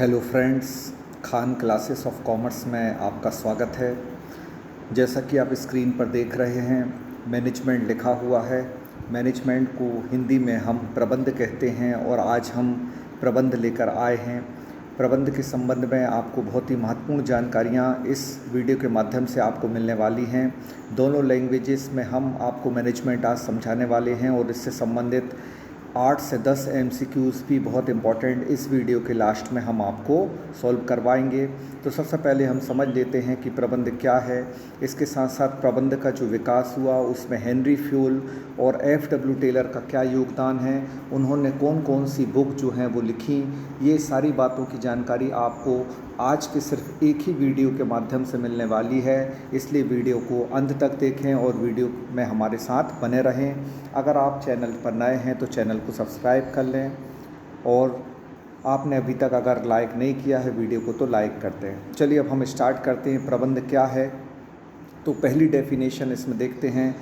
Hello friends, Khan classes of commerce में आपका स्वागत है। जैसा कि आप स्क्रीन पर देख रहे हैं, मैनेजमेंट लिखा हुआ है। मैनेजमेंट को हिंदी में हम प्रबंध कहते हैं और आज हम प्रबंध लेकर आए हैं। प्रबंध के संबंध में आपको बहुत ही महत्वपूर्ण जानकारियाँ इस वीडियो के माध्यम से आपको मिलने वाली हैं। दोनों लैंग्वेजेस में हम आपको मैनेजमेंट आज समझाने वाले हैं और इससे संबंधित 8 से 10 MCQs भी बहुत इम्पॉर्टेंट इस वीडियो के लास्ट में हम आपको सॉल्व करवाएंगे। तो सबसे पहले हम समझ लेते हैं कि प्रबंध क्या है। इसके साथ साथ प्रबंध का जो विकास हुआ उसमें हेनरी फ्यूल और FW टेलर का क्या योगदान है, उन्होंने कौन कौन सी बुक जो हैं वो लिखी, ये सारी बातों की जानकारी आपको आज के सिर्फ एक ही वीडियो के माध्यम से मिलने वाली है। इसलिए वीडियो को अंत तक देखें और वीडियो में हमारे साथ बने रहें। अगर आप चैनल पर नए हैं तो चैनल को सब्सक्राइब कर लें और आपने अभी तक अगर लाइक नहीं किया है वीडियो को तो लाइक कर दें। चलिए अब हम स्टार्ट करते हैं। प्रबंध क्या है, तो पहली डेफिनेशन इसमें देखते हैं।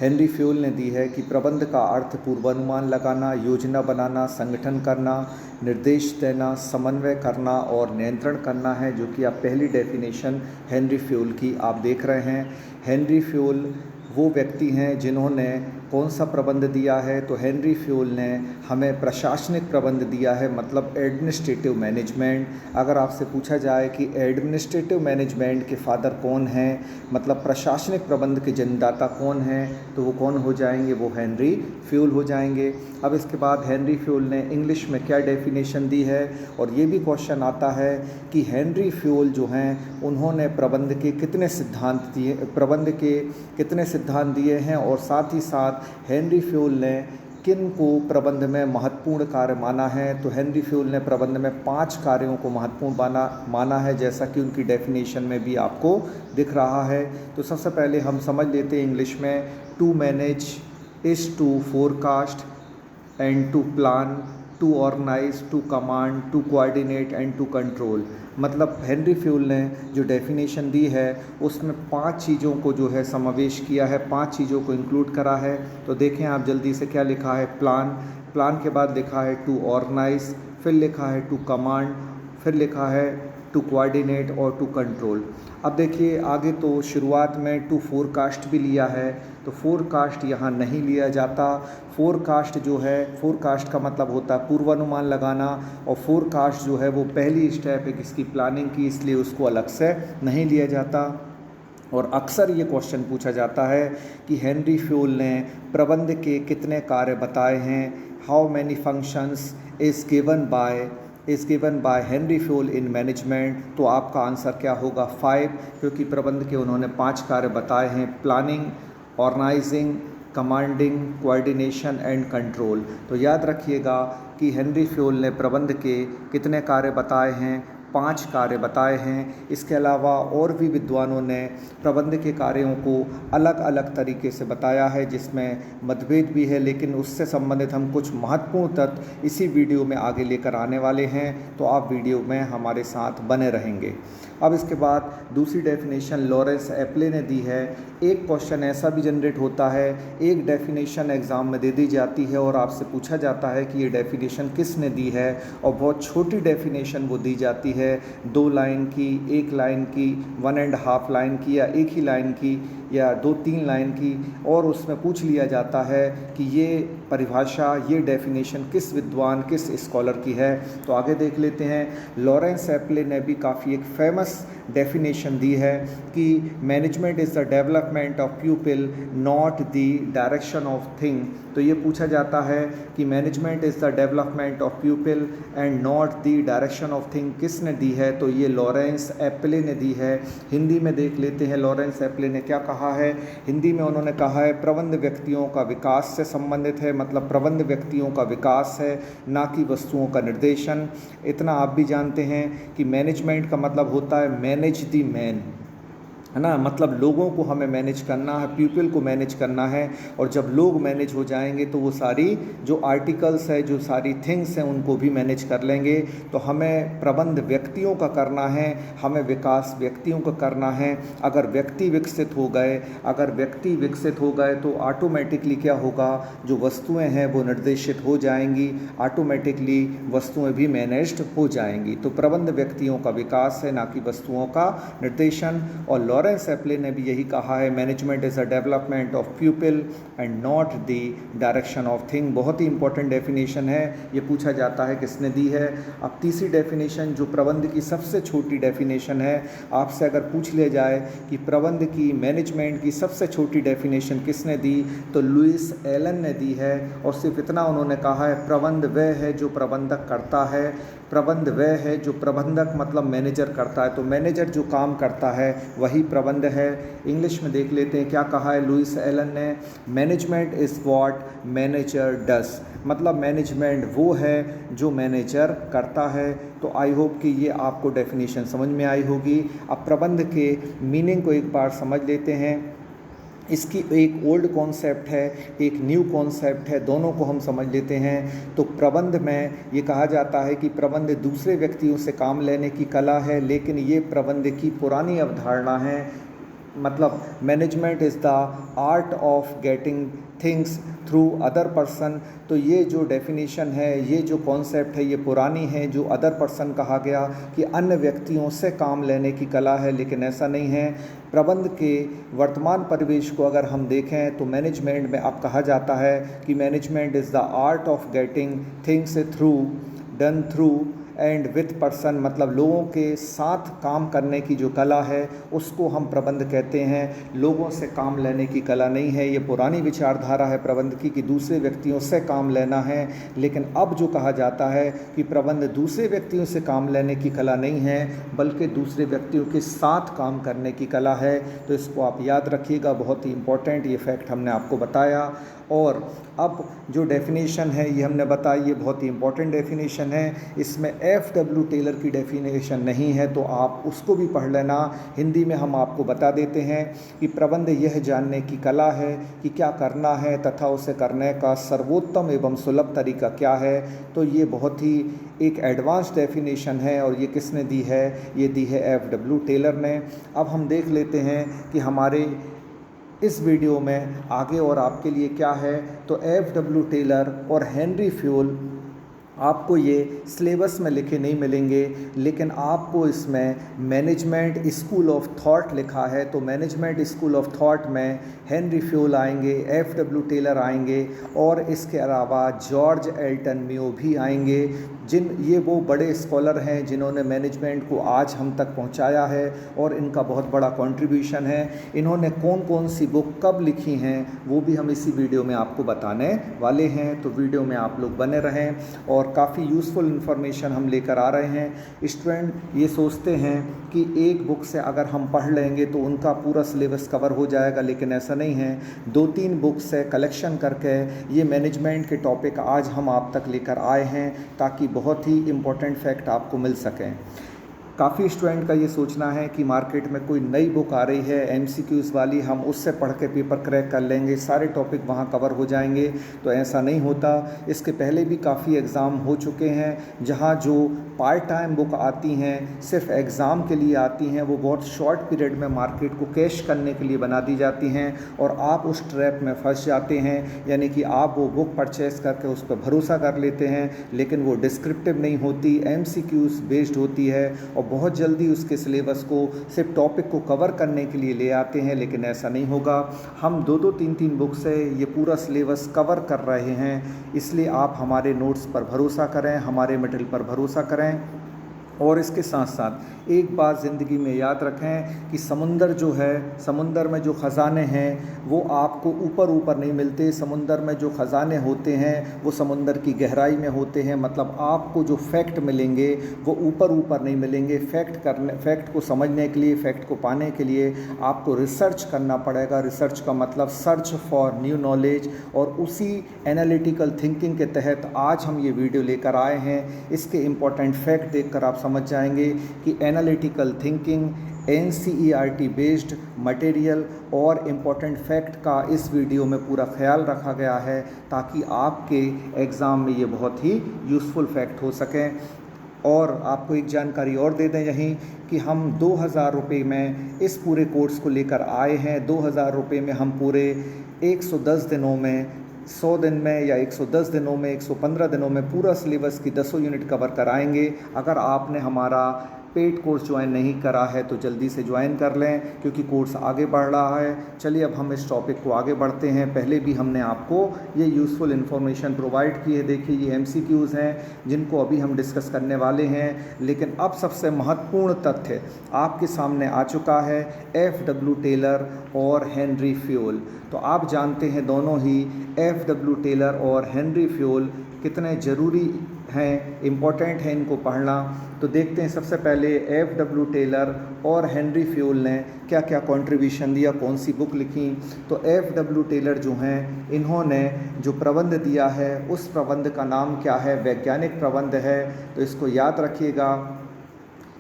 हेनरी फ्यूल ने दी है कि प्रबंध का अर्थ पूर्वानुमान लगाना, योजना बनाना, संगठन करना, निर्देश देना, समन्वय करना और नियंत्रण करना है, जो कि आप पहली डेफिनेशन हेनरी फ्यूल की आप देख रहे हैं। हेनरी फ्यूल वो व्यक्ति हैं जिन्होंने कौन सा प्रबंध दिया है, तो हेनरी फ्यूल ने हमें प्रशासनिक प्रबंध दिया है, मतलब एडमिनिस्ट्रेटिव मैनेजमेंट। अगर आपसे पूछा जाए कि एडमिनिस्ट्रेटिव मैनेजमेंट के फादर कौन हैं, मतलब प्रशासनिक प्रबंध के जन्मदाता कौन हैं, तो वो कौन हो जाएंगे, वो हेनरी फ्यूल हो जाएंगे। अब इसके बाद हेनरी फ्यूल ने इंग्लिश में क्या डेफिनेशन दी है, और ये भी क्वेश्चन आता है कि हेनरी फ्यूल जो हैं उन्होंने प्रबंध के कितने सिद्धांत दिए, प्रबंध के कितने सिद्धांत दिए हैं, और साथ ही साथ हेनरी फ्यूल ने किन को प्रबंध में महत्वपूर्ण कार्य माना है। तो हेनरी फ्यूल ने प्रबंध में 5 कार्यों को महत्वपूर्ण माना है, जैसा कि उनकी डेफिनेशन में भी आपको दिख रहा है। तो सबसे पहले हम समझ लेते हैं इंग्लिश में। To manage is to forecast and to plan, to organise, to command, to coordinate and to control. मतलब हेनरी फ्यूल ने जो डेफिनेशन दी है उसमें 5 चीज़ों को जो है समावेश किया है, 5 चीज़ों को इंक्लूड करा है। तो देखें आप जल्दी से, क्या लिखा है, प्लान, प्लान के बाद लिखा है टू ऑर्गेनाइज, फिर लिखा है टू कमांड, फिर लिखा है टू कोऑर्डिनेट और टू कंट्रोल। अब देखिए आगे, तो शुरुआत में टू फोरकास्ट भी लिया है, तो फोरकास्ट यहाँ नहीं लिया जाता। फोरकास्ट जो है, फोरकास्ट का मतलब होता है पूर्वानुमान लगाना, और फोरकास्ट जो है वो पहली स्टेप है किसकी, प्लानिंग की, इसलिए उसको अलग से नहीं लिया जाता। और अक्सर ये क्वेश्चन पूछा जाता है कि हेनरी फ्यूल ने प्रबंध के कितने कार्य बताए हैं, how many functions is given by Henry fuel in management. तो आपका आंसर क्या होगा, 5, क्योंकि प्रबंध के उन्होंने 5 कार्य बताए हैं, planning, organising, commanding, coordination and control. तो याद रखिएगा कि हेनरी फ्यूल ने प्रबंध के कितने कार्य बताए हैं, 5 कार्य बताए हैं। इसके अलावा और भी विद्वानों ने प्रबंध के कार्यों को अलग अलग तरीके से बताया है, जिसमें मतभेद भी है, लेकिन उससे संबंधित हम कुछ महत्वपूर्ण तथ्य इसी वीडियो में आगे लेकर आने वाले हैं। तो आप वीडियो में हमारे साथ बने रहेंगे। अब इसके बाद दूसरी डेफिनेशन लॉरेंस एप्ले ने दी है। एक क्वेश्चन ऐसा भी जनरेट होता है, एक डेफिनेशन एग्ज़ाम में दे दी जाती है और आपसे पूछा जाता है कि ये डेफिनेशन किसने दी है, और बहुत छोटी डेफिनेशन वो दी जाती है, 2 लाइन की, 1 लाइन की, 1.5 लाइन की, या 1 ही लाइन की, या 2-3 लाइन की, और उसमें पूछ लिया जाता है कि ये परिभाषा, ये डेफिनेशन किस विद्वान, किस स्कॉलर की है। तो आगे देख लेते हैं। लॉरेंस एप्ले ने भी काफ़ी एक फेमस डेफिनेशन दी है कि management is the development of people not the direction of thing. तो ये पूछा जाता है कि management is the development of people and not the direction of thing किसने दी है, तो ये लॉरेंस एप्ले ने दी है। हिंदी में देख लेते हैं लॉरेंस एप्ले ने क्या कहा है। हिंदी में उन्होंने कहा है, प्रबंध व्यक्तियों का विकास से संबंधित है, मतलब प्रबंध व्यक्तियों का विकास है, ना कि वस्तुओं का निर्देशन। इतना आप भी जानते हैं कि मैनेजमेंट का मतलब होता है मैनेज द मैन, है ना। मतलब लोगों को हमें मैनेज करना है, पीपल को मैनेज करना है, और जब लोग मैनेज हो जाएंगे तो वो सारी जो आर्टिकल्स है, जो सारी थिंग्स हैं, उनको भी मैनेज कर लेंगे। तो हमें प्रबंध व्यक्तियों का करना है, हमें विकास व्यक्तियों का करना है। अगर व्यक्ति विकसित हो गए, तो ऑटोमेटिकली क्या होगा, जो वस्तुएं हैं वो निर्देशित हो जाएंगी, ऑटोमेटिकली वस्तुएं भी मैनेज्ड हो जाएंगी। तो प्रबंध व्यक्तियों का विकास है, ना कि वस्तुओं का निर्देशन। और लॉरेंस एप्ले ने भी यही कहा है, management is a development of people and not the direction of thing. बहुत ही इंपॉर्टेंट डेफिनेशन है, ये पूछा जाता है किसने दी है। अब तीसरी डेफिनेशन, जो प्रबंध की सबसे छोटी डेफिनेशन है, आपसे अगर पूछ लिया जाए कि प्रबंध की, मैनेजमेंट की सबसे छोटी डेफिनेशन किसने दी, तो लुइस एलन ने दी है। और सिर्फ इतना उन्होंने कहा है, प्रबंध वह है जो प्रबंधक करता है, प्रबंध वह है जो प्रबंधक मतलब मैनेजर करता है। तो मैनेजर जो काम करता है वही प्रबंध है। इंग्लिश में देख लेते हैं क्या कहा है लुइस एलन ने, मैनेजमेंट इज़ व्हाट मैनेजर डस। मतलब मैनेजमेंट वो है जो मैनेजर करता है। तो आई होप कि ये आपको डेफिनेशन समझ में आई होगी। अब प्रबंध के मीनिंग को एक बार समझ लेते हैं। इसकी एक ओल्ड कॉन्सेप्ट है, एक न्यू कॉन्सेप्ट है, दोनों को हम समझ लेते हैं। तो प्रबंध में ये कहा जाता है कि प्रबंध दूसरे व्यक्तियों से काम लेने की कला है, लेकिन ये प्रबंध की पुरानी अवधारणा है। मतलब management is the art of getting things through other person. तो ये जो डेफिनेशन है, ये जो कॉन्सेप्ट है, ये पुरानी है। जो अदर पर्सन कहा गया कि अन्य व्यक्तियों से काम लेने की कला है, लेकिन ऐसा नहीं है। प्रबंध के वर्तमान परिवेश को अगर हम देखें तो मैनेजमेंट में अब कहा जाता है कि management is the art of getting things done through and with person. मतलब लोगों के साथ काम करने की जो कला है उसको हम प्रबंध कहते हैं, लोगों से काम लेने की कला नहीं है। ये पुरानी विचारधारा है प्रबंध की कि दूसरे व्यक्तियों से काम लेना है। लेकिन अब जो कहा जाता है कि प्रबंध दूसरे व्यक्तियों से काम लेने की कला नहीं है, बल्कि दूसरे व्यक्तियों के साथ काम करने की कला है। तो इसको आप याद रखिएगा, बहुत ही इंपॉर्टेंट ये फैक्ट हमने आपको बताया। और अब जो डेफिनेशन है ये हमने बताई, ये बहुत ही इंपॉर्टेंट डेफिनेशन है। इसमें एफ.डब्ल्यू. टेलर की डेफिनेशन नहीं है, तो आप उसको भी पढ़ लेना। हिंदी में हम आपको बता देते हैं कि प्रबंध यह जानने की कला है कि क्या करना है तथा उसे करने का सर्वोत्तम एवं सुलभ तरीका क्या है। तो ये बहुत ही एक एडवांस डेफिनेशन है, और ये किसने दी है, ये दी है एफ.डब्ल्यू. टेलर ने। अब हम देख लेते हैं कि हमारे इस वीडियो में आगे और आपके लिए क्या है। तो एफ.डब्ल्यू. टेलर और हेनरी फ्यूल आपको ये सिलेबस में लिखे नहीं मिलेंगे, लेकिन आपको इसमें मैनेजमेंट स्कूल ऑफ थॉट लिखा है। तो मैनेजमेंट स्कूल ऑफ थॉट में हेनरी फ्यूल आएंगे, एफ.डब्ल्यू. टेलर आएंगे, और इसके अलावा जॉर्ज एल्टन मेयो भी आएंगे। ये वो बड़े स्कॉलर हैं जिन्होंने मैनेजमेंट को आज हम तक पहुंचाया है, और इनका बहुत बड़ा कंट्रीब्यूशन है। इन्होंने कौन कौन सी बुक कब लिखी हैं वो भी हम इसी वीडियो में आपको बताने वाले हैं। तो वीडियो में आप लोग बने रहें, और काफ़ी यूज़फुल इन्फॉर्मेशन हम लेकर आ रहे हैं। स्टूडेंट ये सोचते हैं कि एक बुक से अगर हम पढ़ लेंगे तो उनका पूरा सिलेबस कवर हो जाएगा, लेकिन ऐसा नहीं है। 2-3 बुक से कलेक्शन करके ये मैनेजमेंट के टॉपिक आज हम आप तक लेकर आए हैं, ताकि बहुत ही इम्पोर्टेंट फैक्ट आपको मिल सकें। काफ़ी स्टूडेंट का ये सोचना है कि मार्केट में कोई नई बुक आ रही है एमसीक्यूज़ वाली, हम उससे पढ़ के पेपर क्रैक कर लेंगे, सारे टॉपिक वहाँ कवर हो जाएंगे। तो ऐसा नहीं होता। इसके पहले भी काफ़ी एग्ज़ाम हो चुके हैं जहाँ जो पार्ट टाइम बुक आती हैं, सिर्फ एग्ज़ाम के लिए आती हैं, वो बहुत शॉर्ट पीरियड में मार्केट को कैश करने के लिए बना दी जाती हैं, और आप उस ट्रैप में फंस जाते हैं। यानी कि आप वो बुक परचेज़ करके उस पर भरोसा कर लेते हैं, लेकिन वो डिस्क्रिप्टिव नहीं होती, एमसीक्यूज़ बेस्ड होती है, और बहुत जल्दी उसके सिलेबस को, सिर्फ टॉपिक को कवर करने के लिए ले आते हैं। लेकिन ऐसा नहीं होगा। हम 2-2, 3-3 बुक से ये पूरा सिलेबस कवर कर रहे हैं, इसलिए आप हमारे नोट्स पर भरोसा करें, हमारे मटेरियल पर भरोसा करें। और इसके साथ साथ एक बात ज़िंदगी में याद रखें कि समुंदर जो है, समुंदर में जो ख़ज़ाने हैं वो आपको ऊपर ऊपर नहीं मिलते। समुंदर में जो ख़ज़ाने होते हैं वो समुंदर की गहराई में होते हैं। मतलब आपको जो फैक्ट मिलेंगे वो ऊपर ऊपर नहीं मिलेंगे। फैक्ट को समझने के लिए, फैक्ट को पाने के लिए आपको रिसर्च करना पड़ेगा। रिसर्च का मतलब सर्च फॉर न्यू नॉलेज, और उसी एनालिटिकल थिंकिंग के तहत आज हम ये वीडियो लेकर आए हैं। इसके इम्पॉर्टेंट फैक्ट देखकर आप समझ जाएंगे कि analytical thinking NCERT based material और इम्पोर्टेंट फैक्ट का इस वीडियो में पूरा ख्याल रखा गया है ताकि आपके एग्ज़ाम में ये बहुत ही यूज़फुल फैक्ट हो सकें। और आपको एक जानकारी और दे दें यहीं कि हम 2000 रुपये में इस पूरे कोर्स को लेकर आए हैं। 2000 रुपये में हम पूरे 110 दिनों में, 100 दिन में या 110 दिनों में, 115 दिनों में पूरा सिलेबस की 10 यूनिट कवर कराएंगे। अगर आपने हमारा पेड कोर्स ज्वाइन नहीं करा है तो जल्दी से ज्वाइन कर लें क्योंकि कोर्स आगे बढ़ रहा है। चलिए अब हम इस टॉपिक को आगे बढ़ते हैं। पहले भी हमने आपको ये यूज़फुल इन्फॉर्मेशन प्रोवाइड की है। देखिए ये MCQs हैं जिनको अभी हम डिस्कस करने वाले हैं, लेकिन अब सबसे महत्वपूर्ण तथ्य आपके सामने आ चुका है, FW टेलर और हेनरी फ्यूल। तो आप जानते हैं दोनों ही FW टेलर और हेनरी फ्यूल कितने ज़रूरी हैं, इम्पॉर्टेंट हैं इनको पढ़ना। तो देखते हैं सबसे पहले FW टेलर और हेनरी फ्यूल ने क्या क्या कंट्रीब्यूशन दिया, कौन सी बुक लिखी। तो FW टेलर जो हैं इन्होंने जो प्रबंध दिया है उस प्रबंध का नाम क्या है, वैज्ञानिक प्रबंध है। तो इसको याद रखिएगा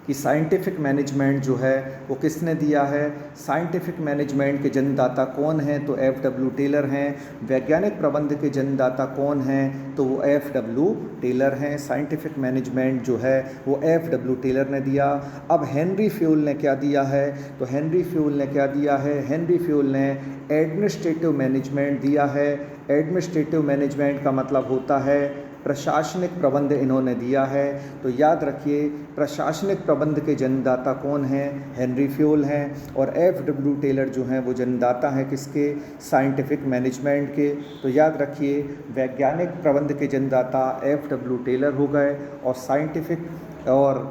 कि साइंटिफिक मैनेजमेंट जो है वो किसने दिया है, साइंटिफिक मैनेजमेंट के जन्मदाता कौन हैं, तो FW टेलर हैं। वैज्ञानिक प्रबंध के जन्मदाता कौन हैं, तो वो FW टेलर हैं। साइंटिफिक मैनेजमेंट जो है वो FW टेलर ने दिया। अब हेनरी फ्यूल ने क्या दिया है, तो हेनरी फ्यूल ने क्या दिया है, हेनरी फ्यूल ने एडमिनिस्ट्रेटिव मैनेजमेंट दिया है। एडमिनिस्ट्रेटिव मैनेजमेंट का मतलब होता है प्रशासनिक प्रबंध इन्होंने दिया है। तो याद रखिए प्रशासनिक प्रबंध के जन्मदाता कौन हैं, हेनरी फ्यूल हैं। और FW टेलर जो हैं वो जन्मदाता हैं किसके, साइंटिफिक मैनेजमेंट के। तो याद रखिए वैज्ञानिक प्रबंध के जन्मदाता FW टेलर हो गए और साइंटिफिक और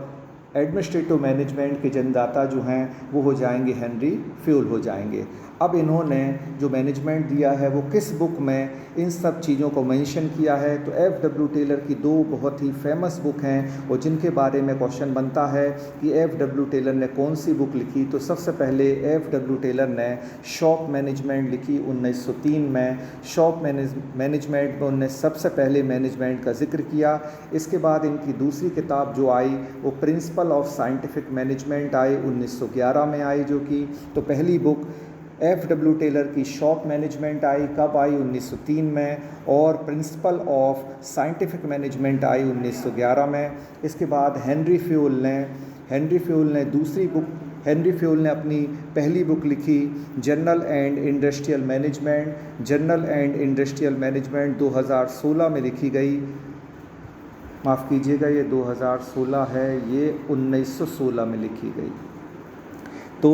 एडमिनिस्ट्रेटिव मैनेजमेंट के जन्मदाता जो हैं वो हो जाएंगे हेनरी फ्यूल हो जाएंगे। अब इन्होंने जो मैनेजमेंट दिया है वो किस बुक में इन सब चीज़ों को मेंशन किया है, तो FW टेलर की दो बहुत ही फेमस बुक हैं और जिनके बारे में क्वेश्चन बनता है कि FW टेलर ने कौन सी बुक लिखी। तो सबसे पहले FW टेलर ने शॉप मैनेजमेंट लिखी 1903 में। शॉप मैनेजमेंट में उन्होंने सबसे पहले मैनेजमेंट का जिक्र किया। इसके बाद इनकी दूसरी किताब जो आई वो प्रिंसिपल ऑफ साइंटिफिक मैनेजमेंट आई, 1911 में आई जो कि। तो पहली बुक FW टेलर की शॉप मैनेजमेंट आई, कब आई, 1903 में। और प्रिंसिपल ऑफ साइंटिफिक मैनेजमेंट आई 1911 में। इसके बाद हेनरी फ्यूल ने दूसरी बुक, हेनरी फ्यूल ने अपनी पहली बुक लिखी general and industrial management. General and industrial management 2016 में लिखी गई, माफ़ कीजिएगा ये 2016 है, ये 1916 में लिखी गई। तो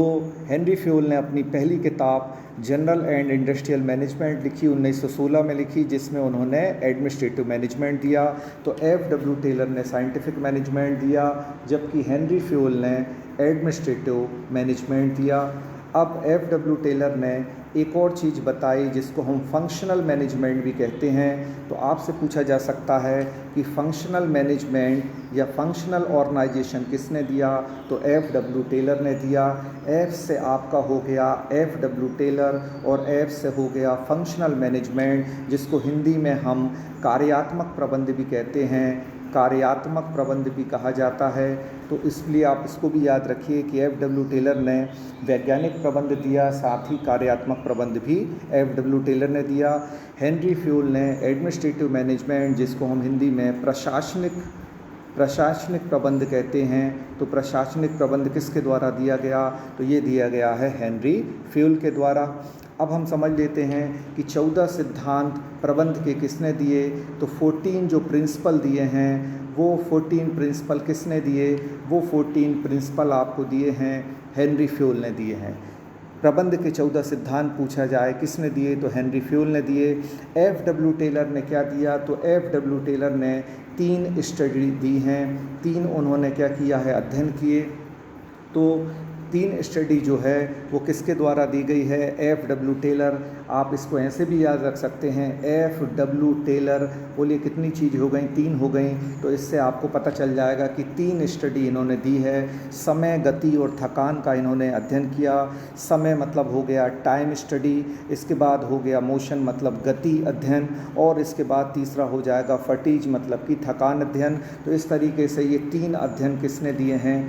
हेनरी फ्यूल ने अपनी पहली किताब जनरल एंड इंडस्ट्रियल मैनेजमेंट लिखी, 1916 में लिखी, जिसमें उन्होंने एडमिनिस्ट्रेटिव मैनेजमेंट दिया। तो FW टेलर ने साइंटिफिक मैनेजमेंट दिया जबकि हेनरी फ्यूल ने एडमिनिस्ट्रेटिव मैनेजमेंट दिया। अब FW टेलर ने एक और चीज़ बताई जिसको हम फंक्शनल मैनेजमेंट भी कहते हैं। तो आपसे पूछा जा सकता है कि फंक्शनल मैनेजमेंट या फंक्शनल ऑर्गेनाइजेशन किसने दिया, तो FW टेलर ने दिया। F से आपका हो गया FW टेलर और F से हो गया फंक्शनल मैनेजमेंट, जिसको हिंदी में हम कार्यात्मक प्रबंध भी कहते हैं, कार्यात्मक प्रबंध भी कहा जाता है। तो इसलिए आप इसको भी याद रखिए कि FW टेलर ने वैज्ञानिक प्रबंध दिया, साथ ही कार्यात्मक प्रबंध भी FW टेलर ने दिया। हेनरी फ्यूल ने एडमिनिस्ट्रेटिव मैनेजमेंट, जिसको हम हिंदी में प्रशासनिक प्रबंध कहते हैं। तो प्रशासनिक प्रबंध किसके द्वारा दिया गया, तो ये दिया गया है हेनरी फ्यूल के द्वारा। अब हम समझ लेते हैं कि 14 सिद्धांत प्रबंध के किसने दिए, तो 14 जो प्रिंसिपल दिए हैं वो 14 प्रिंसिपल किसने दिए, वो 14 प्रिंसिपल आपको दिए हैं हेनरी फ्यूल ने दिए हैं। प्रबंध के 14 सिद्धांत पूछा जाए किसने दिए, तो हेनरी फ्यूल ने दिए। FW टेलर ने क्या दिया, तो FW टेलर ने 3 स्टडी दी हैं, 3 उन्होंने क्या किया है, अध्ययन किए। तो 3 स्टडी जो है वो किसके द्वारा दी गई है, FW टेलर। आप इसको ऐसे भी याद रख सकते हैं FW टेलर। बोलिए कितनी चीज़ हो गई, 3 हो गई। तो इससे आपको पता चल जाएगा कि 3 स्टडी इन्होंने दी है। समय, गति और थकान का इन्होंने अध्ययन किया। समय मतलब हो गया टाइम स्टडी, इसके बाद हो गया मोशन मतलब गति अध्ययन, और इसके बाद तीसरा हो जाएगा फटीज मतलब कि थकान अध्ययन। तो इस तरीके से ये 3 अध्ययन किसने दिए हैं,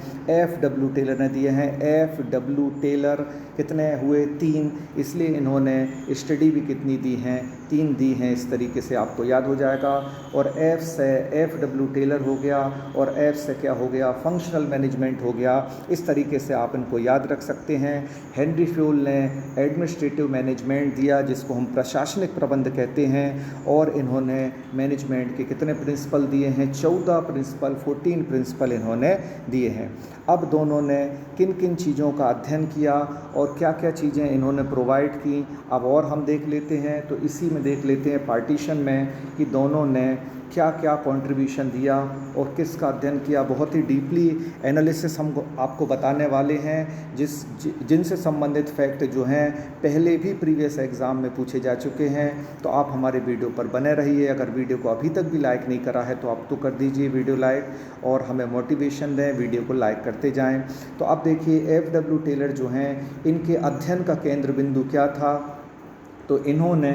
FW टेलर ने दिए हैं। FW टेलर कितने हुए 3, इसलिए इन्होंने स्टडी भी कितनी दी हैं 3 दी हैं। इस तरीके से आपको याद हो जाएगा। और F से FW टेलर हो गया और F से क्या हो गया, फंक्शनल मैनेजमेंट हो गया। इस तरीके से आप इनको याद रख सकते हैं। हेनरी फ्यूल ने एडमिनिस्ट्रेटिव मैनेजमेंट दिया जिसको हम प्रशासनिक प्रबंध कहते हैं, और इन्होंने मैनेजमेंट के कितने प्रिंसिपल दिए हैं, 14 प्रिंसिपल, 14 प्रिंसिपल इन्होंने दिए हैं। अब दोनों ने किन किन चीज़ों का अध्ययन किया और क्या क्या चीज़ें इन्होंने प्रोवाइड की, अब और हम देख लेते हैं। तो इसी में देख लेते हैं पार्टीशन में कि दोनों ने क्या क्या कंट्रीब्यूशन दिया और किसका अध्ययन किया। बहुत ही डीपली एनालिसिस हम आपको बताने वाले हैं जिनसे संबंधित फैक्ट जो हैं पहले भी प्रीवियस एग्ज़ाम में पूछे जा चुके हैं। तो आप हमारे वीडियो पर बने रहिए। अगर वीडियो को अभी तक भी लाइक नहीं करा है तो आप तो कर दीजिए वीडियो लाइक, और हमें मोटिवेशन दें, वीडियो को लाइक करते जाएँ। तो अब देखिए FW टेलर जो हैं इनके अध्ययन का केंद्र बिंदु क्या था। तो इन्होंने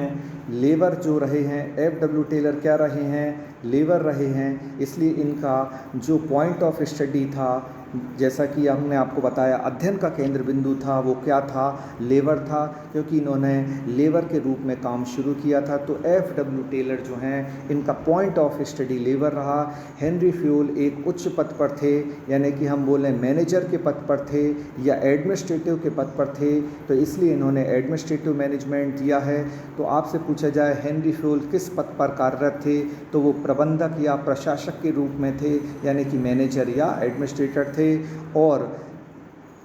लेबर जो रहे हैं, FW टेलर क्या रहे हैं, लेबर रहे हैं, इसलिए इनका जो पॉइंट ऑफ स्टडी था, जैसा कि हमने आपको बताया अध्ययन का केंद्र बिंदु था, वो क्या था, लेबर था, क्योंकि इन्होंने लेबर के रूप में काम शुरू किया था। तो FW टेलर जो हैं इनका पॉइंट ऑफ स्टडी लेबर रहा। हेनरी फ्यूल एक उच्च पद पर थे, यानी कि हम बोलें मैनेजर के पद पर थे या एडमिनिस्ट्रेटिव के पद पर थे, तो इसलिए इन्होंने एडमिनिस्ट्रेटिव मैनेजमेंट दिया है। तो आपसे पूछा जाए हेनरी फ्यूल किस पद पर कार्यरत थे, तो वो प्रबंधक या प्रशासक के रूप में थे, यानी कि मैनेजर या एडमिनिस्ट्रेटर थे। और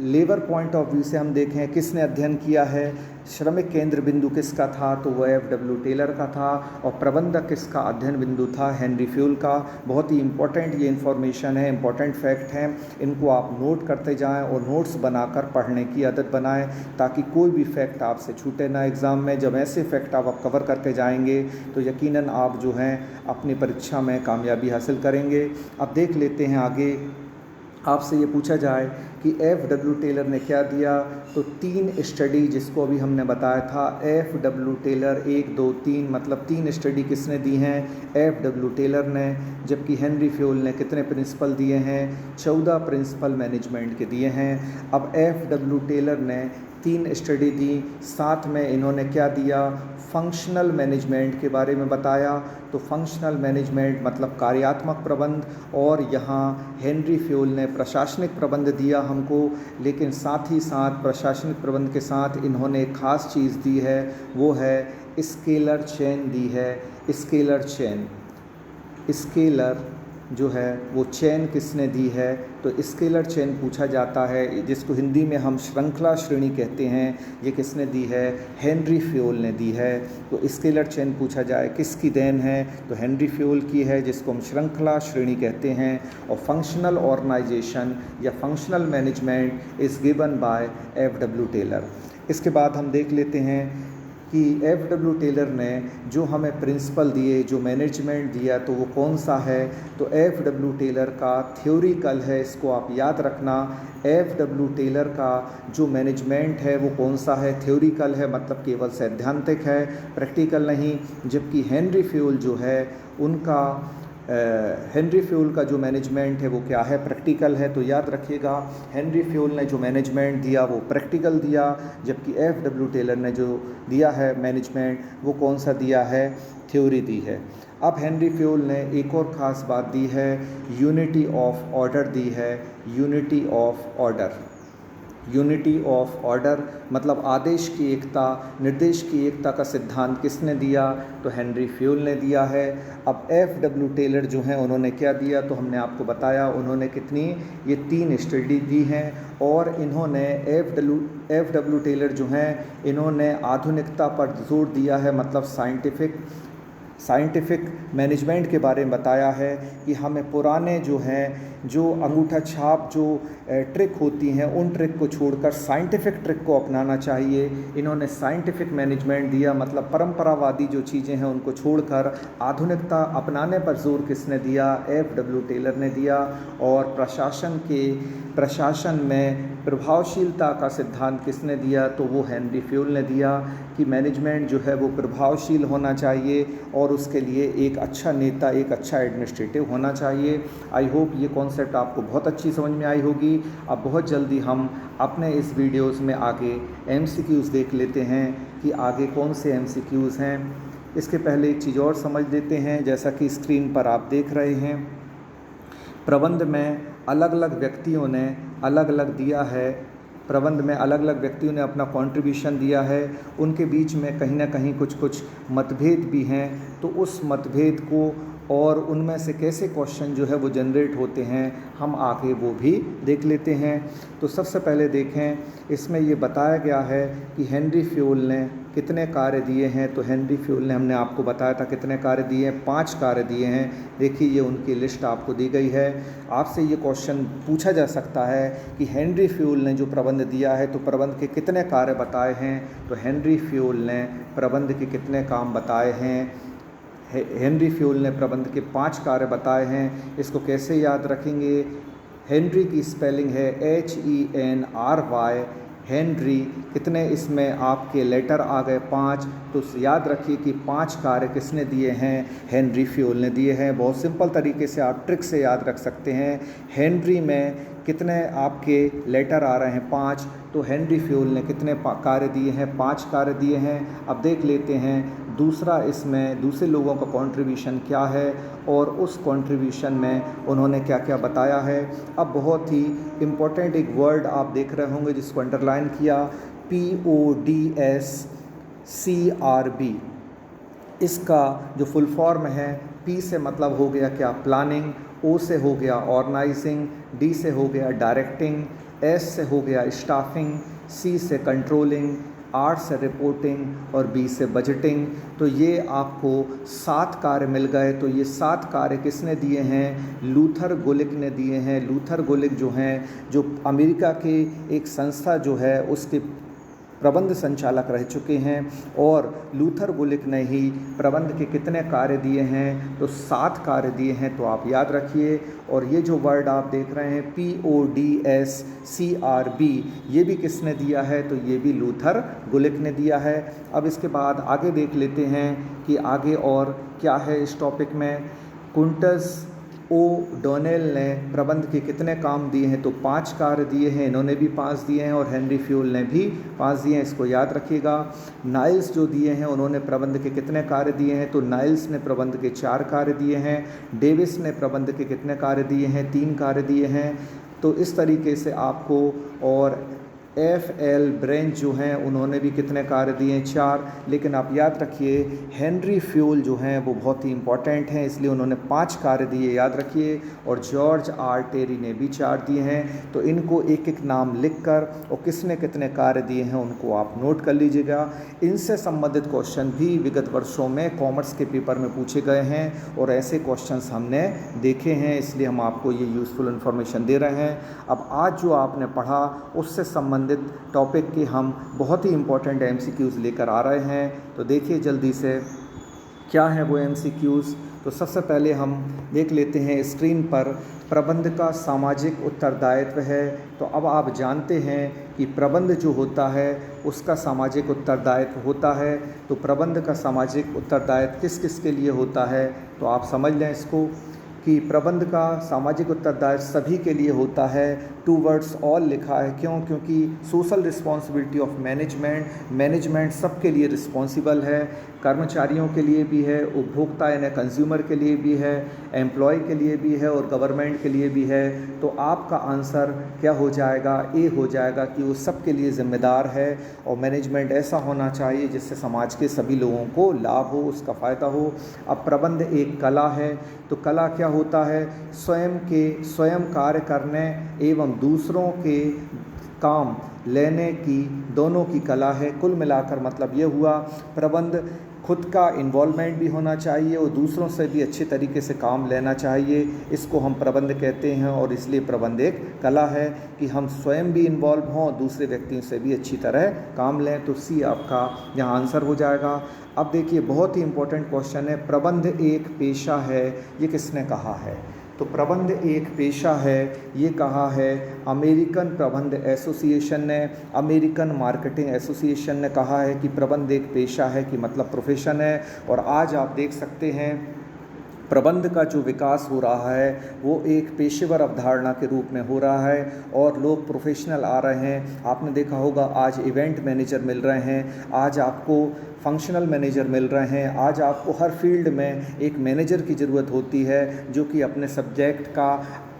लेबर पॉइंट ऑफ व्यू से हम देखें किसने अध्ययन किया है, श्रमिक केंद्र बिंदु किसका था, तो वो FW टेलर का था। और प्रबंधक किसका अध्ययन बिंदु था, हेनरी फ्यूल का। बहुत ही इंपॉर्टेंट ये इन्फॉर्मेशन है, इंपॉर्टेंट फैक्ट हैं, इनको आप नोट करते जाएं और नोट्स बनाकर पढ़ने की आदत बनाएं ताकि कोई भी फैक्ट आपसे छूटे ना एग्ज़ाम में। जब ऐसे फैक्ट आप कवर करके जाएंगे तो यकीनन आप जो हैं अपनी परीक्षा में कामयाबी हासिल करेंगे। अब देख लेते हैं आगे। आपसे ये पूछा जाए कि FW टेलर ने क्या दिया, तो 3 स्टडी जिसको अभी हमने बताया था, FW टेलर 1 2 3 मतलब 3 स्टडी किसने दी हैं, FW टेलर ने। जबकि हेनरी फ्यूल ने कितने प्रिंसिपल दिए हैं, 14 प्रिंसिपल मैनेजमेंट के दिए हैं। अब FW टेलर ने 3 स्टडी दी, साथ में इन्होंने क्या दिया, फंक्शनल मैनेजमेंट के बारे में बताया। तो फंक्शनल मैनेजमेंट मतलब कार्यात्मक प्रबंध, और यहाँ हेनरी फ्यूल ने प्रशासनिक प्रबंध दिया हमको। लेकिन साथ ही साथ प्रशासनिक प्रबंध के साथ इन्होंने एक ख़ास चीज़ दी है, वो है स्केलर चेन दी है। स्केलर चेन, स्केलर जो है वो चेन किसने दी है, तो स्केलर चेन पूछा जाता है, जिसको हिंदी में हम श्रृंखला श्रेणी कहते हैं। ये किसने दी है, हेनरी फ्यूल ने दी है। तो स्केलर चेन पूछा जाए किसकी देन है, तो हेनरी फ्यूल की है, जिसको हम श्रृंखला श्रेणी कहते हैं। और फंक्शनल ऑर्गेनाइजेशन या functional management is given by FW Taylor. इसके बाद हम देख लेते हैं कि FW टेलर ने जो हमें प्रिंसिपल दिए, जो मैनेजमेंट दिया, तो वो कौन सा है, तो FW टेलर का थ्योरिकल है, इसको आप याद रखना। FW टेलर का जो मैनेजमेंट है वो कौन सा है, थ्योरिकल है, मतलब केवल सैद्धांतिक है, प्रैक्टिकल नहीं। जबकि हेनरी फ्यूल जो है उनका हेनरी फ्यूल का जो मैनेजमेंट है वो क्या है, प्रैक्टिकल है। तो याद रखिएगा, हेनरी फ्यूल ने जो मैनेजमेंट दिया वो प्रैक्टिकल दिया, जबकि FW टेलर ने जो दिया है मैनेजमेंट वो कौन सा दिया है, थ्योरी दी है। अब हेनरी फ्यूल ने एक और ख़ास बात दी है, यूनिटी ऑफ ऑर्डर दी है। Unity of order, unity of order मतलब आदेश की एकता, निर्देश की एकता का सिद्धांत किसने दिया, तो हेनरी फ्यूल ने दिया है। अब FW टेलर जो हैं उन्होंने क्या दिया, तो हमने आपको बताया उन्होंने कितनी, ये 3 स्टडी दी हैं। और इन्होंने FW टेलर जो हैं इन्होंने आधुनिकता पर जोर दिया है, मतलब साइंटिफिक मैनेजमेंट के बारे में बताया है कि हमें पुराने जो हैं, जो अंगूठा छाप जो ट्रिक होती हैं, उन ट्रिक को छोड़कर साइंटिफिक ट्रिक को अपनाना चाहिए। इन्होंने साइंटिफिक मैनेजमेंट दिया, मतलब परंपरावादी जो चीज़ें हैं उनको छोड़कर आधुनिकता अपनाने पर जोर किसने दिया, FW टेलर ने दिया। और प्रशासन में प्रभावशीलता का सिद्धांत किसने दिया, तो वो हेनरी फ्यूल ने दिया कि मैनेजमेंट जो है वो प्रभावशील होना चाहिए और उसके लिए एक अच्छा नेता, एक अच्छा एडमिनिस्ट्रेटिव होना चाहिए। आई होप ये कॉन्सेप्ट आपको बहुत अच्छी समझ में आई होगी। अब बहुत जल्दी हम अपने इस वीडियोज़ में आगे MCQs देख लेते हैं कि आगे कौन से MCQs हैं। इसके पहले एक चीज़ और समझ लेते हैं। जैसा कि स्क्रीन पर आप देख रहे हैं, प्रबंध में अलग अलग व्यक्तियों ने अलग अलग दिया है, प्रबंध में अलग अलग व्यक्तियों ने अपना कंट्रीब्यूशन दिया है, उनके बीच में कहीं ना कहीं कुछ मतभेद भी हैं। तो उस मतभेद को और उनमें से कैसे क्वेश्चन जो है वो जनरेट होते हैं, हम आगे वो भी देख लेते हैं। तो सबसे पहले देखें, इसमें ये बताया गया है कि हेनरी फ्यूल ने कितने कार्य दिए हैं। तो हेनरी फ्यूल ने, हमने आपको बताया था कितने कार्य दिए हैं, 5 कार्य दिए हैं। देखिए ये उनकी लिस्ट आपको दी गई है। आपसे ये क्वेश्चन पूछा जा सकता है कि हेनरी फ्यूल ने जो प्रबंध दिया है तो प्रबंध के कितने कार्य बताए हैं। तो हेनरी फ्यूल ने प्रबंध के कितने काम बताए हैं, हेनरी फ्यूल ने प्रबंध के 5 कार्य बताए हैं। इसको कैसे याद रखेंगे, हेनरी की स्पेलिंग है HENRY। हेनरी कितने, इसमें आपके लेटर आ गए 5, तो याद रखिए कि 5 कार्य किसने दिए हैं, हेनरी फ्यूल ने दिए हैं। बहुत सिंपल तरीके से आप ट्रिक से याद रख सकते हैं। हेनरी में कितने आपके लेटर आ रहे हैं 5, तो हेनरी फ्यूल ने कितने कार्य दिए हैं, 5 कार्य दिए हैं। अब देख लेते हैं दूसरा, इसमें दूसरे लोगों का कंट्रीब्यूशन क्या है और उस कंट्रीब्यूशन में उन्होंने क्या क्या बताया है। अब बहुत ही इम्पोर्टेंट एक वर्ड आप देख रहे होंगे जिसको अंडरलाइन किया, PODSCRB। इसका जो फुल फॉर्म है, P से मतलब हो गया क्या, प्लानिंग, O से हो गया ऑर्गेनाइजिंग, D से हो गया डायरेक्टिंग, S से हो गया स्टाफिंग, C से कंट्रोलिंग, R से रिपोर्टिंग और B से बजटिंग। तो ये आपको 7 कार्य मिल गए। तो ये 7 कार्य किसने दिए हैं, लूथर गुलिक ने दिए हैं। लूथर गुलिक जो हैं, जो अमेरिका के एक संस्था जो है उसके प्रबंध संचालक रह चुके हैं, और लूथर गुलिक ने ही प्रबंध के कितने कार्य दिए हैं, तो 7 कार्य दिए हैं। तो आप याद रखिए। और ये जो वर्ड आप देख रहे हैं PODSCRB, ये भी किसने दिया है, तो ये भी लूथर गुलिक ने दिया है। अब इसके बाद आगे देख लेते हैं कि आगे और क्या है इस टॉपिक में। कुंटस ओ डोनेल ने प्रबंध के कितने काम दिए हैं, तो 5 कार्य दिए हैं, इन्होंने भी 5 दिए हैं, और हेनरी फ्यूल ने भी 5 दिए हैं। इसको याद रखिएगा। नाइल्स जो दिए हैं, उन्होंने प्रबंध के कितने कार्य दिए हैं, तो नाइल्स ने प्रबंध के 4 कार्य दिए हैं। डेविस ने प्रबंध के कितने कार्य दिए हैं, 3 कार्य दिए हैं। तो इस तरीके से आपको, और FL ब्रेंच जो हैं उन्होंने भी कितने कार्य दिए हैं, 4। लेकिन आप याद रखिए हेनरी फ्यूल जो हैं वो बहुत ही इम्पॉर्टेंट हैं, इसलिए उन्होंने 5 कार्य दिए, याद रखिए। और जॉर्ज R टेरी ने भी 4 दिए हैं। तो इनको एक एक नाम लिखकर और किसने कितने कार्य दिए हैं उनको आप नोट कर लीजिएगा। इनसे संबंधित क्वेश्चन भी विगत वर्षों में कॉमर्स के पेपर में पूछे गए हैं और ऐसे क्वेश्चंस हमने देखे हैं, इसलिए हम आपको ये यूज़फुल इन्फॉर्मेशन दे रहे हैं। अब आज जो आपने पढ़ा उससे संबंधित टॉपिक के हम बहुत ही इम्पोर्टेंट MCQs लेकर आ रहे हैं। तो देखिए जल्दी से क्या है वो MCQs। तो सबसे पहले हम देख लेते हैं स्क्रीन पर, प्रबंध का सामाजिक उत्तरदायित्व है। तो अब आप जानते हैं कि प्रबंध जो होता है उसका सामाजिक उत्तरदायित्व होता है। तो प्रबंध का सामाजिक उत्तरदायित्व किस किस के लिए होता है, तो आप समझ लें इसको कि प्रबंध का सामाजिक उत्तरदायित्व सभी के लिए होता है। 2 वर्ड्स ऑल लिखा है, क्यों, क्योंकि सोशल रिस्पॉन्सिबिलिटी ऑफ मैनेजमेंट सबके लिए रिस्पॉन्सिबल है। कर्मचारियों के लिए भी है, उपभोक्ता यानी कंज्यूमर के लिए भी है, एम्प्लॉय के लिए भी है और गवर्नमेंट के लिए भी है। तो आपका आंसर क्या हो जाएगा, ए हो जाएगा कि वो सबके लिए ज़िम्मेदार है। और मैनेजमेंट ऐसा होना चाहिए जिससे समाज के सभी लोगों को लाभ हो, उसका फ़ायदा हो। अब प्रबंध एक कला है। तो कला क्या होता है, स्वयं कार्य करने एवं दूसरों के काम लेने की, दोनों की कला है। कुल मिलाकर मतलब ये हुआ, प्रबंध खुद का इन्वॉल्वमेंट भी होना चाहिए और दूसरों से भी अच्छे तरीके से काम लेना चाहिए। इसको हम प्रबंध कहते हैं, और इसलिए प्रबंध एक कला है कि हम स्वयं भी इन्वॉल्व हों, दूसरे व्यक्तियों से भी अच्छी तरह काम लें। तो सी आपका यहाँ आंसर हो जाएगा। अब देखिए बहुत ही इम्पोर्टेंट क्वेश्चन है, प्रबंध एक पेशा है, ये किसने कहा है। तो प्रबंध एक पेशा है, ये कहा है अमेरिकन प्रबंध एसोसिएशन ने, अमेरिकन मार्केटिंग एसोसिएशन ने कहा है कि प्रबंध एक पेशा है, कि मतलब प्रोफेशन है। और आज आप देख सकते हैं प्रबंध का जो विकास हो रहा है वो एक पेशेवर अवधारणा के रूप में हो रहा है और लोग प्रोफेशनल आ रहे हैं। आपने देखा होगा आज इवेंट मैनेजर मिल रहे हैं, आज आपको फंक्शनल मैनेजर मिल रहे हैं, आज आपको हर फील्ड में एक मैनेजर की ज़रूरत होती है जो कि अपने सब्जेक्ट का,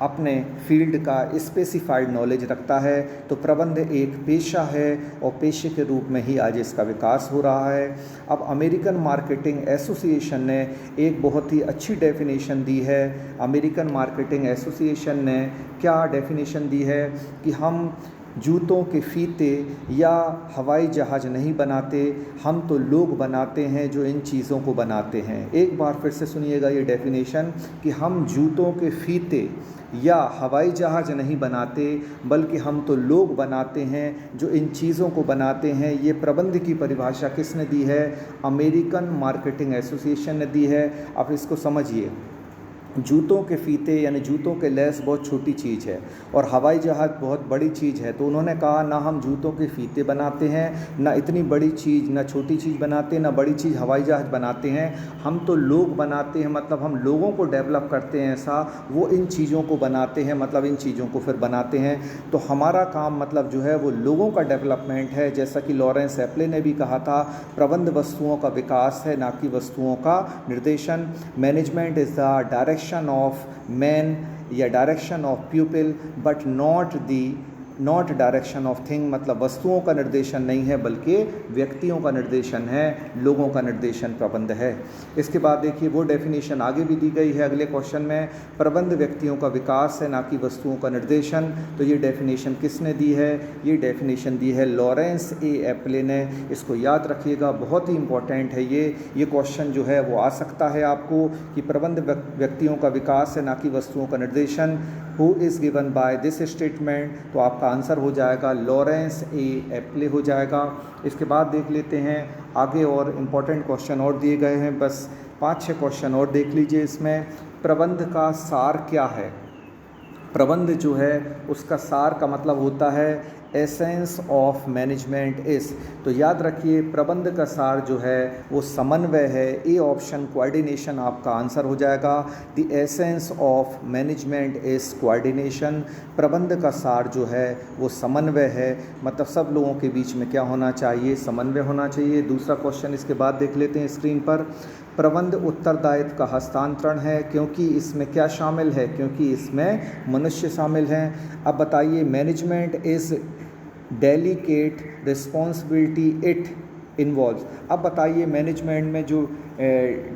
अपने फील्ड का स्पेसिफाइड नॉलेज रखता है। तो प्रबंध एक पेशा है और पेशे के रूप में ही आज इसका विकास हो रहा है। अब अमेरिकन मार्केटिंग एसोसिएशन ने एक बहुत ही अच्छी डेफिनेशन दी है। अमेरिकन मार्केटिंग एसोसिएशन ने क्या डेफिनेशन दी है कि हम जूतों के फीते या हवाई जहाज़ नहीं बनाते, हम तो लोग बनाते हैं जो इन चीज़ों को बनाते हैं। एक बार फिर से सुनिएगा ये डेफिनेशन कि हम जूतों के फीते या हवाई जहाज़ नहीं बनाते, बल्कि हम तो लोग बनाते हैं जो इन चीज़ों को बनाते हैं। ये प्रबंध की परिभाषा किसने दी है? अमेरिकन मार्केटिंग एसोसिएशन ने दी है। अब इसको समझिए, जूतों के फीते यानी जूतों के लेस बहुत छोटी चीज़ है और हवाई जहाज़ बहुत बड़ी चीज़ है। तो उन्होंने कहा ना हम जूतों के फीते बनाते हैं, ना इतनी बड़ी चीज़, ना छोटी चीज़ बनाते, ना बड़ी चीज़ हवाई जहाज़ बनाते हैं, हम तो लोग बनाते हैं। मतलब हम लोगों को डेवलप करते हैं, ऐसा वो इन चीज़ों को बनाते हैं, मतलब इन चीज़ों को फिर बनाते हैं। तो हमारा काम मतलब जो है वो लोगों का डेवलपमेंट है। जैसा कि लॉरेंस एप्ले ने भी कहा था, प्रबंध वस्तुओं का विकास है, ना कि वस्तुओं का निर्देशन। Management is the direction of men या direction of people but not direction of thing. मतलब वस्तुओं का निर्देशन नहीं है बल्कि व्यक्तियों का निर्देशन है, लोगों का निर्देशन प्रबंध है। इसके बाद देखिए वो डेफिनेशन आगे भी दी गई है अगले क्वेश्चन में, प्रबंध व्यक्तियों का विकास है ना कि वस्तुओं का निर्देशन। तो ये डेफिनेशन किसने दी है? ये डेफिनेशन दी है लॉरेंस ए एप्ले ने। इसको याद रखिएगा, बहुत ही इंपॉर्टेंट है ये क्वेश्चन जो है वो आ सकता है आपको कि प्रबंध व्यक्तियों का विकास है ना कि वस्तुओं का निर्देशन। Who is given by this statement? तो आपका आंसर हो जाएगा लॉरेंस ए एप्ले हो जाएगा। इसके बाद देख लेते हैं आगे और इम्पॉर्टेंट क्वेश्चन और दिए गए हैं, बस 5-6 क्वेश्चन और देख लीजिए। इसमें प्रबंध का सार क्या है? प्रबंध जो है उसका सार का मतलब होता है एसेंस ऑफ मैनेजमेंट इज़। तो याद रखिए प्रबंध का सार जो है वो समन्वय है। ए ऑप्शन कोऑर्डिनेशन आपका आंसर हो जाएगा। The essence of management is coordination. प्रबंध का सार जो है वो समन्वय है, मतलब सब लोगों के बीच में क्या होना चाहिए? समन्वय होना चाहिए। दूसरा क्वेश्चन इसके बाद देख लेते हैं स्क्रीन पर। प्रबंध उत्तरदायित्व का हस्तांतरण है, क्योंकि इसमें क्या शामिल है? क्योंकि इसमें मनुष्य शामिल हैं। अब बताइए management is delicate responsibility it involve. अब बताइए मैनेजमेंट में जो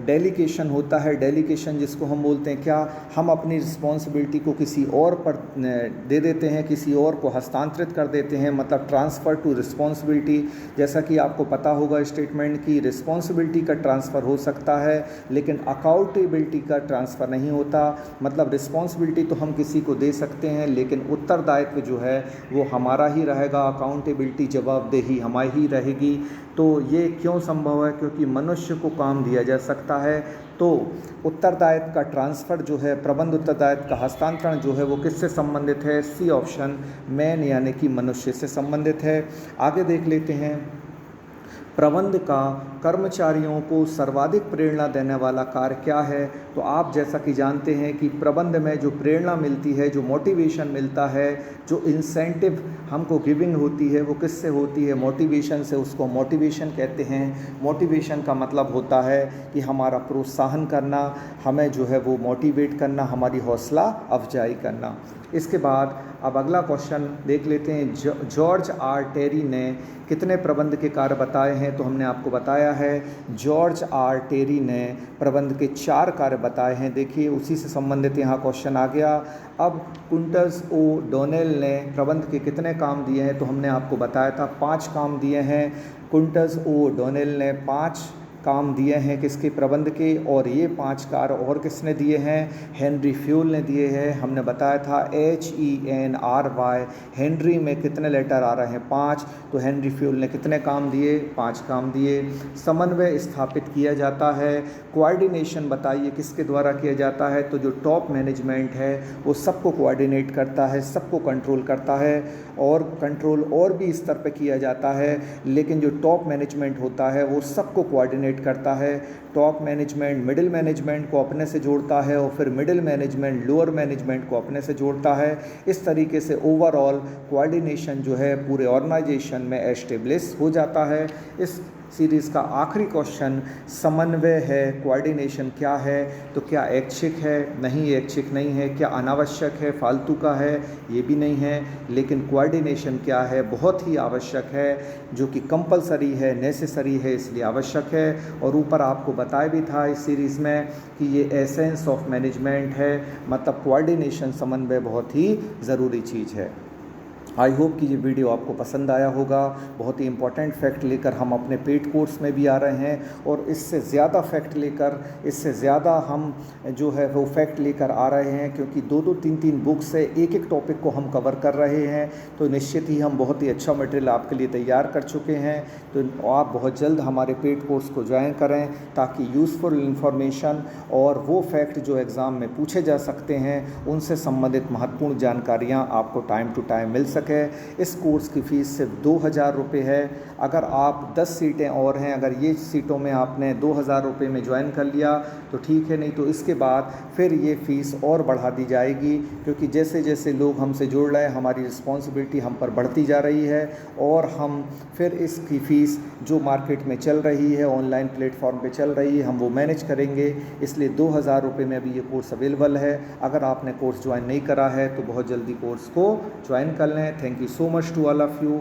डेलीकेशन होता है, डेलीकेशन जिसको हम बोलते हैं, क्या हम अपनी रिस्पॉन्सिबिलिटी को किसी और पर दे देते हैं, किसी और को हस्तांतरित कर देते हैं, मतलब ट्रांसफ़र टू रिस्पॉन्सिबिलिटी। जैसा कि आपको पता होगा स्टेटमेंट की रिस्पॉन्सिबिलिटी का ट्रांसफ़र हो सकता है लेकिन अकाउंटेबिलिटी का ट्रांसफ़र नहीं होता। मतलब रिस्पॉन्सिबिलिटी तो हम किसी को दे सकते हैं लेकिन उत्तरदायित्व जो है वो हमारा ही रहेगा, अकाउंटेबिलिटी जवाबदेही हमारी ही रहेगी। तो ये क्यों संभव है? क्योंकि मनुष्य को काम दिया जा सकता है। तो उत्तरदायित्व का ट्रांसफ़र जो है, प्रबंध उत्तरदायित्व का हस्तांतरण जो है वो किससे संबंधित है? सी ऑप्शन, मैन यानी कि मनुष्य से संबंधित है। आगे देख लेते हैं प्रबंध का कर्मचारियों को सर्वाधिक प्रेरणा देने वाला कार्य क्या है? तो आप जैसा कि जानते हैं कि प्रबंध में जो प्रेरणा मिलती है, जो मोटिवेशन मिलता है, जो इंसेंटिव हमको गिविंग होती है वो किससे होती है? मोटिवेशन से। उसको मोटिवेशन कहते हैं। मोटिवेशन का मतलब होता है कि हमारा प्रोत्साहन करना, हमें जो है वो मोटिवेट करना, हमारी हौसला अफजाई करना। इसके बाद अब अगला क्वेश्चन देख लेते हैं। जॉर्ज आर टेरी ने कितने प्रबंध के कार्य बताए हैं? तो हमने आपको बताया है जॉर्ज आर टेरी ने प्रबंध के 4 कार्य बताए हैं। देखिए उसी से संबंधित यहाँ क्वेश्चन आ गया। अब कुंटस ओ डोनेल ने प्रबंध के कितने काम दिए हैं? तो हमने आपको बताया था 5 काम दिए हैं। कुंटस ओ डोनेल ने 5 काम दिए हैं किसके, प्रबंध के, और ये 5 कार्य और किसने दिए हैं, हेनरी फ्यूल ने दिए हैं। हमने बताया था HENRY, हेनरी में कितने लेटर आ रहे हैं, 5, तो हेनरी फ्यूल ने कितने काम दिए, 5 काम दिए। समन्वय स्थापित किया जाता है। कोऑर्डिनेशन बताइए किसके द्वारा किया जाता है, तो जो टॉप मैनेजमेंट है वो सबको कोऑर्डिनेट करता है, सबको कंट्रोल करता है, और कंट्रोल और भी स्तर पे किया जाता है, लेकिन जो टॉप मैनेजमेंट होता है वो सबको कोऑर्डिनेट करता है। टॉप मैनेजमेंट मिडिल मैनेजमेंट को अपने से जोड़ता है, और फिर मिडिल मैनेजमेंट लोअर मैनेजमेंट को अपने से जोड़ता है। इस तरीके से ओवरऑल कोऑर्डिनेशन जो है पूरे ऑर्गेनाइजेशन में एस्टेब्लिश हो जाता है। इस सीरीज़ का आखिरी क्वेश्चन समन्वय है, कोऑर्डिनेशन क्या है, तो क्या ऐच्छिक है, नहीं ऐच्छिक नहीं है, क्या अनावश्यक है, फालतू का है, ये भी नहीं है, लेकिन कोऑर्डिनेशन क्या है, बहुत ही आवश्यक है, जो कि कंपलसरी है, नेसेसरी है, इसलिए आवश्यक है। और ऊपर आपको बताया भी था इस सीरीज़ में कि ये एसेंस ऑफ मैनेजमेंट है, मतलब कोऑर्डिनेशन, समन्वय बहुत ही ज़रूरी चीज़ है। आई होप कि ये वीडियो आपको पसंद आया होगा। बहुत ही इंपॉर्टेंट फैक्ट लेकर हम अपने पेड कोर्स में भी आ रहे हैं, और इससे ज़्यादा फैक्ट लेकर, इससे ज़्यादा हम जो है वो फैक्ट लेकर आ रहे हैं, क्योंकि 2-2, 3-3 बुक्स से एक टॉपिक को हम कवर कर रहे हैं, तो निश्चित ही हम बहुत ही अच्छा मटेरियल आपके लिए तैयार कर चुके हैं। तो आप बहुत जल्द हमारे पेड कोर्स को ज्वाइन करें, ताकि यूज़फुल इन्फॉर्मेशन और वो फैक्ट जो एग्ज़ाम में पूछे जा सकते हैं उनसे संबंधित महत्वपूर्ण जानकारियाँ आपको टाइम टू टाइम मिल सके। इस कोर्स की फ़ीस सिर्फ 2000 रुपये है। अगर आप 10 सीटें और हैं, अगर ये सीटों में आपने 2000 रुपये में ज्वाइन कर लिया तो ठीक है, नहीं तो इसके बाद फिर ये फ़ीस और बढ़ा दी जाएगी, क्योंकि जैसे जैसे लोग हमसे जुड़ रहे हैं हमारी रिस्पॉन्सिबिलिटी हम पर बढ़ती जा रही है, और हम फिर इसकी फ़ीस जो मार्केट में चल रही है, ऑनलाइन प्लेटफॉर्म पे चल रही है, हम वो मैनेज करेंगे। इसलिए 2000 रुपये में अभी ये कोर्स अवेलेबल है। अगर आपने कोर्स ज्वाइन नहीं करा है तो बहुत जल्दी कोर्स को ज्वाइन कर लें। Thank you so much to all of you.